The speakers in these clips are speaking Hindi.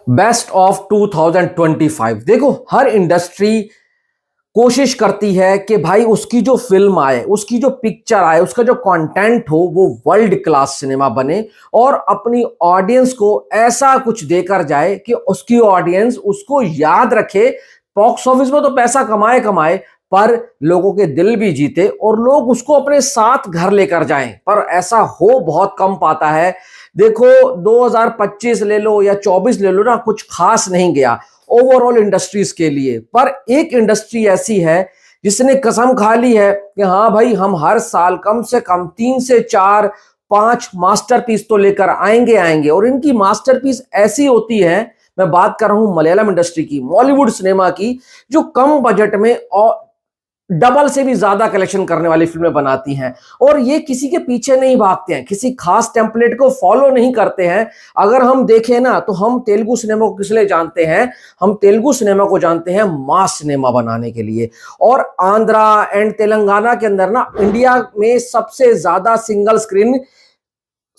Best of 2025। देखो, हर इंडस्ट्री कोशिश करती है कि भाई उसकी जो फिल्म आए, उसकी जो पिक्चर आए, उसका जो कंटेंट हो वो वर्ल्ड क्लास सिनेमा बने और अपनी ऑडियंस को ऐसा कुछ देकर जाए कि उसकी ऑडियंस उसको याद रखे। बॉक्स ऑफिस में तो पैसा कमाए कमाए, पर लोगों के दिल भी जीते और लोग उसको अपने साथ घर लेकर जाएं। पर ऐसा हो बहुत कम पाता है। देखो, 2025 ले लो या 24 ले लो ना, कुछ खास नहीं गया ओवरऑल इंडस्ट्रीज के लिए। पर एक इंडस्ट्री ऐसी है जिसने कसम खा ली है कि हाँ भाई, हम हर साल कम से कम 3 से 4 5 मास्टरपीस तो लेकर आएंगे आएंगे। और इनकी मास्टरपीस ऐसी होती है, मैं बात कर रहा हूं मलयालम इंडस्ट्री की, बॉलीवुड सिनेमा की, जो कम बजट में और डबल से भी ज्यादा कलेक्शन करने वाली फिल्में बनाती हैं। और ये किसी के पीछे नहीं भागते हैं, किसी खास टेम्पलेट को फॉलो नहीं करते हैं। अगर हम देखें ना, तो हम तेलुगु सिनेमा को किस लिए जानते हैं? हम तेलुगु सिनेमा को जानते हैं मास सिनेमा बनाने के लिए। और आंध्रा एंड तेलंगाना के अंदर ना, इंडिया में सबसे ज्यादा सिंगल स्क्रीन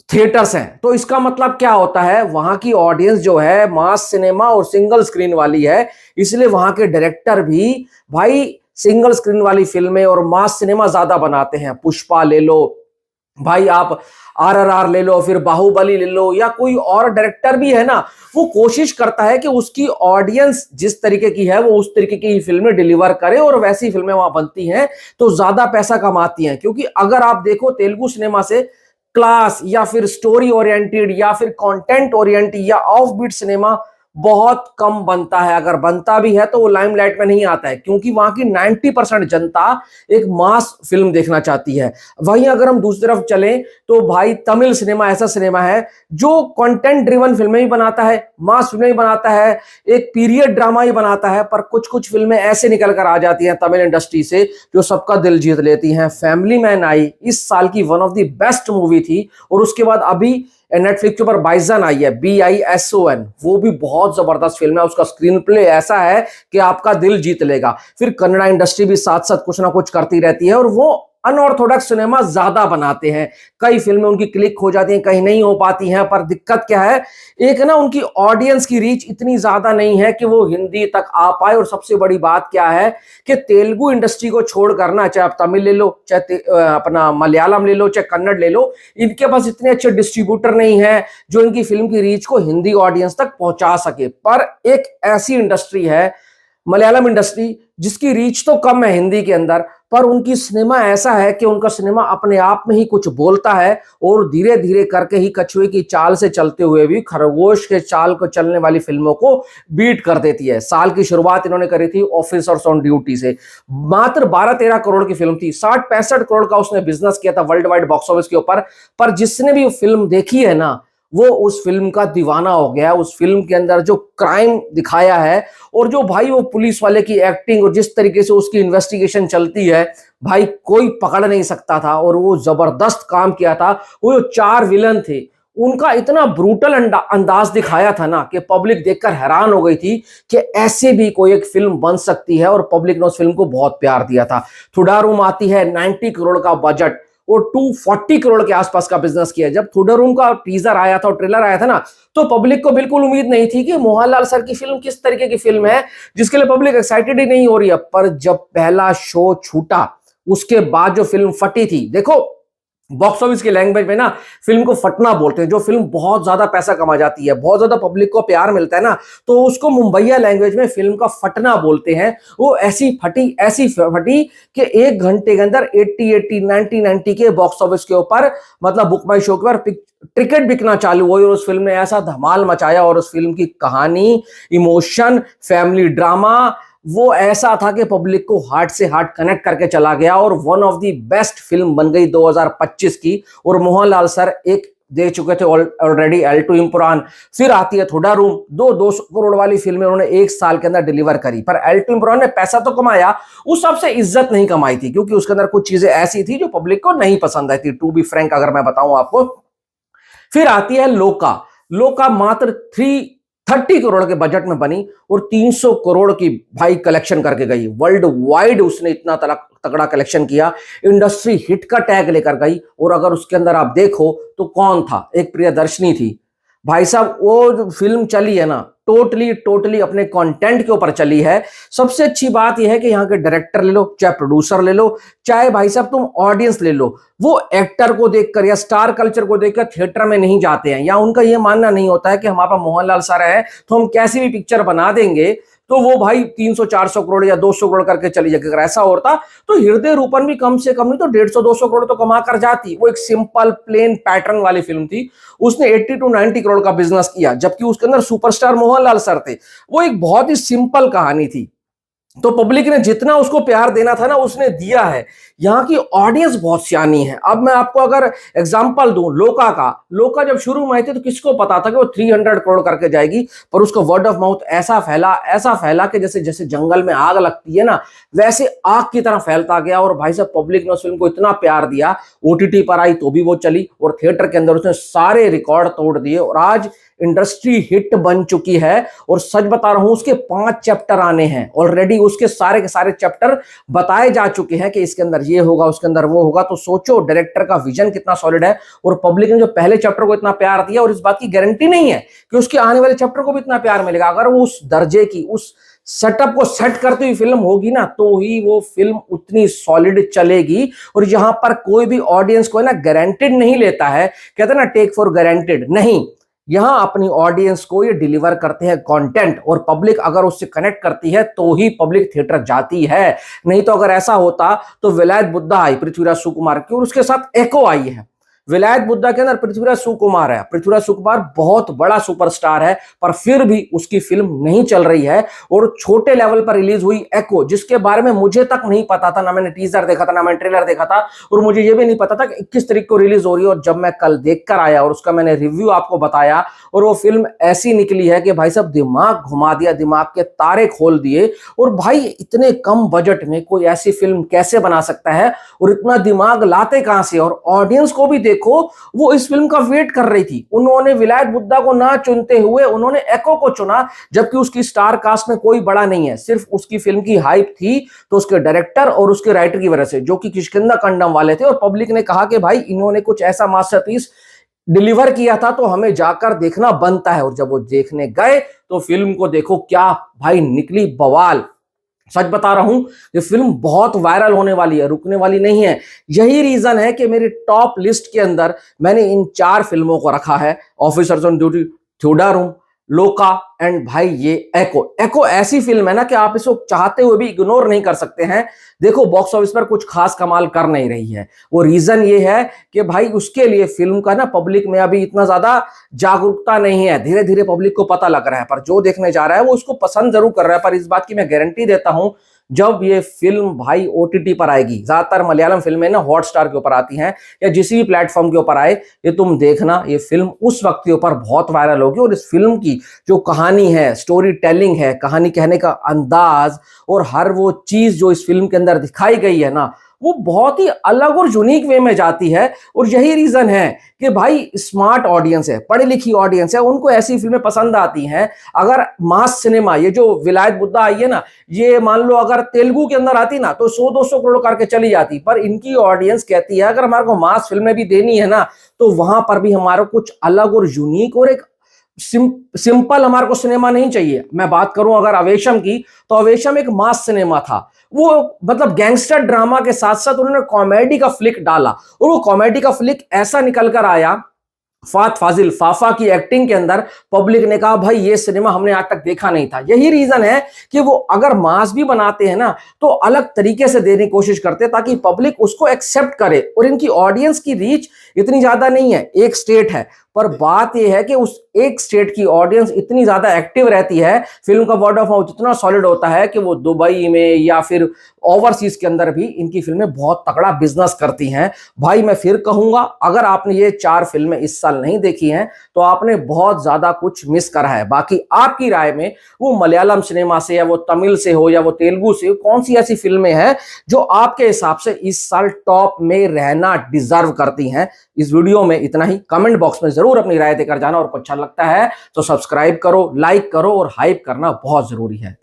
थिएटर्स हैं। तो इसका मतलब क्या होता है? वहां की ऑडियंस जो है मास सिनेमा और सिंगल स्क्रीन वाली है। इसलिए वहां के डायरेक्टर भी भाई सिंगल स्क्रीन वाली फिल्में और मास सिनेमा ज्यादा बनाते हैं। पुष्पा ले लो भाई, आप आरआरआर ले लो, फिर बाहुबली ले लो, या कोई और डायरेक्टर भी है ना, वो कोशिश करता है कि उसकी ऑडियंस जिस तरीके की है वो उस तरीके की फिल्में डिलीवर करे और वैसी फिल्में वहां बनती हैं तो ज्यादा पैसा कमाती हैं। क्योंकि अगर आप देखो, तेलुगु सिनेमा से क्लास या फिर स्टोरी ओरिएंटेड या फिर कंटेंट ओरिएंटेड या ऑफ बीट सिनेमा बहुत कम बनता है। अगर बनता भी है तो वो लाइमलाइट में नहीं आता है, क्योंकि वहां की 90% जनता एक मास फिल्म देखना चाहती है। वहीं अगर हम दूसरी तरफ चलें तो भाई तमिल सिनेमा ऐसा सिनेमा है जो कंटेंट ड्रिवन फिल्में ही बनाता है, मास फिल्में ही बनाता है, एक पीरियड ड्रामा ही बनाता है। पर कुछ कुछ फिल्में ऐसे निकल कर आ जाती हैं तमिल इंडस्ट्री से जो सबका दिल जीत लेती हैं। फैमिली मैन आई इस साल की one of the best movie थी। और उसके बाद अभी नेटफ्लिक्स के ऊपर बाइसन आई है, BISON, वो भी बहुत जबरदस्त फिल्म है। उसका स्क्रीन प्ले ऐसा है कि आपका दिल जीत लेगा। फिर कन्नड़ा इंडस्ट्री भी साथ साथ कुछ ना कुछ करती रहती है और वो अनऑर्थोडॉक्स सिनेमा ज्यादा बनाते हैं। कई फिल्में उनकी क्लिक हो जाती हैं, कहीं नहीं हो पाती हैं। पर दिक्कत क्या है, एक ना उनकी ऑडियंस की रीच इतनी ज्यादा नहीं है कि वो हिंदी तक आ पाए। और सबसे बड़ी बात क्या है कि तेलुगु इंडस्ट्री को छोड़ करना, चाहे आप तमिल ले लो, चाहे अपना मलयालम ले लो, चाहे कन्नड़ ले लो, इनके पास इतने अच्छे डिस्ट्रीब्यूटर नहीं है जो इनकी फिल्म की रीच को हिंदी ऑडियंस तक पहुंचा सके। पर एक ऐसी इंडस्ट्री है मलयालम इंडस्ट्री जिसकी रीच तो कम है हिंदी के अंदर, पर उनकी सिनेमा ऐसा है कि उनका सिनेमा अपने आप में ही कुछ बोलता है और धीरे धीरे करके ही कछुए की चाल से चलते हुए भी खरगोश के चाल को चलने वाली फिल्मों को बीट कर देती है। साल की शुरुआत इन्होंने करी थी ऑफिसर्स ऑन ड्यूटी से, मात्र 12-13 करोड़ की फिल्म थी। 60-65 करोड़ का उसने बिजनेस किया था वर्ल्ड वाइड बॉक्स ऑफिस के ऊपर। पर जिसने भी फिल्म देखी है ना, वो उस फिल्म का दीवाना हो गया। उस फिल्म के अंदर जो क्राइम दिखाया है और जो भाई वो पुलिस वाले की एक्टिंग और जिस तरीके से उसकी इन्वेस्टिगेशन चलती है, भाई कोई पकड़ नहीं सकता था। और वो जबरदस्त काम किया था। वो जो 4 विलन थे, उनका इतना ब्रूटल अंदाज दिखाया था ना कि पब्लिक देखकर हैरान हो गई थी कि ऐसे भी कोई एक फिल्म बन सकती है। और पब्लिक ने उस फिल्म को बहुत प्यार दिया था। थुडारूम आती है, 90 करोड़ का बजट और 240 करोड़ के आसपास का बिजनेस किया। जब थुडारूम का टीजर आया था और ट्रेलर आया था ना, तो पब्लिक को बिल्कुल उम्मीद नहीं थी कि मोहनलाल सर की फिल्म किस तरीके की फिल्म है जिसके लिए पब्लिक एक्साइटेड ही नहीं हो रही है। पर जब पहला शो छूटा, उसके बाद जो फिल्म फटी थी, देखो बॉक्स ऑफिस की लैंग्वेज में ना फिल्म को फटना बोलते हैं। जो फिल्म बहुत ज्यादा पैसा कमा जाती है, बहुत ज्यादा पब्लिक को प्यार मिलता है ना, तो उसको मुंबईया लैंग्वेज में फिल्म का फटना बोलते हैं। वो ऐसी फटी कि 1 घंटे के अंदर 80 90 के बॉक्स ऑफिस के ऊपर, मतलब बुक माई शो के ऊपर टिकट बिकना चालू हुई। और उस फिल्म ने ऐसा धमाल मचाया और उस फिल्म की कहानी, इमोशन, फैमिली ड्रामा वो ऐसा था कि पब्लिक को हार्ट से हार्ट कनेक्ट करके चला गया और one of the best film बन गई 2025 की। और मोहनलाल सर एक दे चुके थे ऑलरेडी, एल्टू इम्पुरान। फिर आती है थुडारूम, 200 करोड़ वाली फिल्में उन्होंने 1 साल के अंदर डिलीवर करी। पर एल्टू इम्पुरान ने पैसा तो कमाया, उस सबसे इज्जत नहीं कमाई थी, क्योंकि उसके अंदर कुछ चीजें ऐसी थी जो पब्लिक को नहीं पसंद आई थी, टू बी फ्रैंक अगर मैं बताऊं आपको। फिर आती है लोका। लोका मात्र 330 करोड़ के बजट में बनी और 300 करोड़ की भाई कलेक्शन करके गई। वर्ल्ड वाइड उसने इतना तगड़ा कलेक्शन किया, इंडस्ट्री हिट का टैग लेकर गई। और अगर उसके अंदर आप देखो तो कौन था, एक प्रियदर्शनी थी, भाई साहब वो जो फिल्म चली है ना, टोटली टोटली अपने कंटेंट के ऊपर चली है। सबसे अच्छी बात यह है कि यहाँ के डायरेक्टर ले लो, चाहे प्रोड्यूसर ले लो, चाहे भाई साहब तुम ऑडियंस ले लो, वो एक्टर को देखकर या स्टार कल्चर को देखकर थिएटर में नहीं जाते हैं, या उनका यह मानना नहीं होता है कि हमारे पास मोहनलाल सर है तो हम कैसी भी पिक्चर बना देंगे तो वो भाई 300-400 करोड़ या 200 करोड़ करके चली जाएगी। अगर ऐसा होता तो हृदय रूपन भी कम से कम नहीं तो 150-200 करोड़ तो कमा कर जाती। वो एक सिंपल प्लेन पैटर्न वाली फिल्म थी, उसने 80-90 करोड़ का बिजनेस किया, जबकि उसके अंदर सुपरस्टार मोहनलाल सर थे। वो एक बहुत ही सिंपल कहानी थी, तो पब्लिक ने जितना उसको प्यार देना था ना उसने दिया है। यहाँ की ऑडियंस बहुत सियानी है। अब मैं आपको अगर एग्जांपल दूं लोका का, लोका जब शुरू में आई थी तो किसको पता था कि वो 300 करोड़ करके जाएगी, पर उसका वर्ड ऑफ माउथ ऐसा फैला कि जैसे जैसे जंगल में आग लगती है ना, वैसे आग की तरह फैलता गया। और भाई साहब पब्लिक ने उस फिल्म को इतना प्यार दिया, ओटीटी पर आई तो भी वो चली और थिएटर के अंदर उसने सारे रिकॉर्ड तोड़ दिए और आज इंडस्ट्री हिट बन चुकी है। और सच बता रहा हूं, उसके 5 चैप्टर आने हैं ऑलरेडी, उसके सारे के सारे चैप्टर बताए जा चुके हैं कि इसके अंदर ये होगा, उसके अंदर वो होगा। तो सोचो डायरेक्टर का विजन कितना सॉलिड है, और पब्लिक ने जो पहले चैप्टर को इतना प्यार दिया, और इस बात की गारंटी नहीं है कि उसके आने वाले चैप्टर को भी इतना प्यार मिलेगा। अगर वो उस दर्जे की, उस सेटअप को सेट करती हुई फिल्म होगी ना, तो ही वो फिल्म उतनी सॉलिड चलेगी। और यहां पर कोई भी ऑडियंस को है ना गारंटेड नहीं लेता है, कहते हैं ना टेक फॉर गारंटेड, नहीं। यहां अपनी ऑडियंस को ये डिलीवर करते हैं कंटेंट, और पब्लिक अगर उससे कनेक्ट करती है तो ही पब्लिक थिएटर जाती है। नहीं तो अगर ऐसा होता तो विलायत बुद्धा आई पृथ्वीराज सुकुमार की, और उसके साथ एको आई है। विलायत बुद्धा के अंदर पृथ्वीराज सुकुमार है, पृथ्वीराज सुकुमार बहुत बड़ा सुपरस्टार है, पर फिर भी उसकी फिल्म नहीं चल रही है। और छोटे लेवल पर रिलीज हुई एको, जिसके बारे में मुझे तक नहीं पता था, ना मैंने टीजर देखा था, ना मैंने ट्रेलर देखा था, और मुझे यह भी नहीं पता था कि 21 तारीख को रिलीज हो रही है। और जब मैं कल देखकर आया और उसका मैंने रिव्यू आपको बताया, और वो फिल्म ऐसी निकली है कि भाई साहब दिमाग घुमा दिया, दिमाग के तारे खोल दिए। और भाई इतने कम बजट में कोई ऐसी फिल्म कैसे बना सकता है, और इतना दिमाग लाते कहां से। और ऑडियंस को भी देखो, वो इस फिल्म का वेट कर रही थी। उन्होंने विलायत बुद्धा को ना चुनते हुए उन्होंने एको को चुना, जबकि उसकी स्टार कास्ट में कोई बड़ा नहीं है, सिर्फ उसकी फिल्म की हाइप थी तो उसके डायरेक्टर और उसके राइटर की वजह से, जो कि किष्किंधा कंडम वाले थे। और पब्लिक ने कहा कि भाई इन्होंने कुछ ऐसा मास्टरपीस डिलीवर किया था तो हमें जाकर देखना बनता है। और जब वो देखने गए तो फिल्म को देखो क्या भाई निकली बवाल। सच बता रहा हूं, ये फिल्म बहुत वायरल होने वाली है, रुकने वाली नहीं है। यही रीजन है कि मेरी टॉप लिस्ट के अंदर मैंने इन 4 फिल्मों को रखा है, ऑफिसर्स ऑन ड्यूटी, थ्योडारूम, लोका एंड भाई ये एको। एको ऐसी फिल्म है ना कि आप इसको चाहते हुए भी इग्नोर नहीं कर सकते हैं। देखो बॉक्स ऑफिस पर कुछ खास कमाल कर नहीं रही है, वो रीजन ये है कि भाई उसके लिए फिल्म का ना पब्लिक में अभी इतना ज्यादा जागरूकता नहीं है। धीरे धीरे पब्लिक को पता लग रहा है, पर जो देखने जा रहा है वो उसको पसंद जरूर कर रहा है। पर इस बात की मैं गारंटी देता हूं, जब ये फिल्म भाई ओटीटी पर आएगी, ज्यादातर मलयालम फिल्में ना हॉटस्टार के ऊपर आती हैं या जिस भी प्लेटफॉर्म के ऊपर आए, ये तुम देखना, ये फिल्म उस वक्त के ऊपर बहुत वायरल होगी। और इस फिल्म की जो कहानी है, स्टोरी टेलिंग है, कहानी कहने का अंदाज और हर वो चीज जो इस फिल्म के अंदर दिखाई गई है ना, वो बहुत ही अलग और यूनिक वे में जाती है। और यही रीजन है कि भाई स्मार्ट ऑडियंस है, पढ़ी लिखी ऑडियंस है, उनको ऐसी फिल्में पसंद आती हैं। अगर मास सिनेमा, ये जो विलायत बुद्धा आई है ना, ये मान लो अगर तेलुगु के अंदर आती ना तो 100-200 करोड़ करके चली जाती, पर इनकी ऑडियंस कहती है अगर हमारे को मास फिल्में भी देनी है ना, तो वहां पर भी हमारे कुछ अलग और यूनिक और एक सिंपल हमारे को सिनेमा नहीं चाहिए। मैं बात करूं अगर अवेशम की, तो अवेशम एक मास सिनेमा था। वो मतलब गैंगस्टर ड्रामा के साथ साथ उन्होंने कॉमेडी का फ्लिक डाला, और वो कॉमेडी का फ्लिक ऐसा निकल कर आया, फात फाजिल फाफा की एक्टिंग के अंदर पब्लिक ने कहा भाई ये सिनेमा हमने आज तक देखा नहीं था। यही रीजन है कि वो अगर मास भी बनाते हैं ना तो अलग तरीके से देने की कोशिश करते हैं ताकि पब्लिक उसको एक्सेप्ट करे। और इनकी ऑडियंस की रीच इतनी ज्यादा नहीं है, एक स्टेट है, पर बात यह है कि उस एक स्टेट की ऑडियंस इतनी ज्यादा एक्टिव रहती है, फिल्म का वर्ड ऑफ माउथ इतना सॉलिड होता है कि वो दुबई में या फिर ओवरसीज के अंदर भी इनकी फिल्में बहुत तगड़ा बिजनेस करती हैं। भाई मैं फिर कहूंगा, अगर आपने ये 4 फिल्में इस साल नहीं देखी हैं तो आपने बहुत ज्यादा कुछ मिस करा है। बाकी आपकी राय में वो मलयालम सिनेमा से या वो तमिल से हो या वो तेलुगु से, कौन सी ऐसी फिल्में हैं जो आपके हिसाब से इस साल टॉप में रहना डिजर्व करती हैं? इस वीडियो में इतना ही। कमेंट बॉक्स में जरूर अपनी राय देकर जाना, और कुछ अच्छा लगता है तो सब्सक्राइब करो, लाइक करो, और हाइप करना बहुत जरूरी है।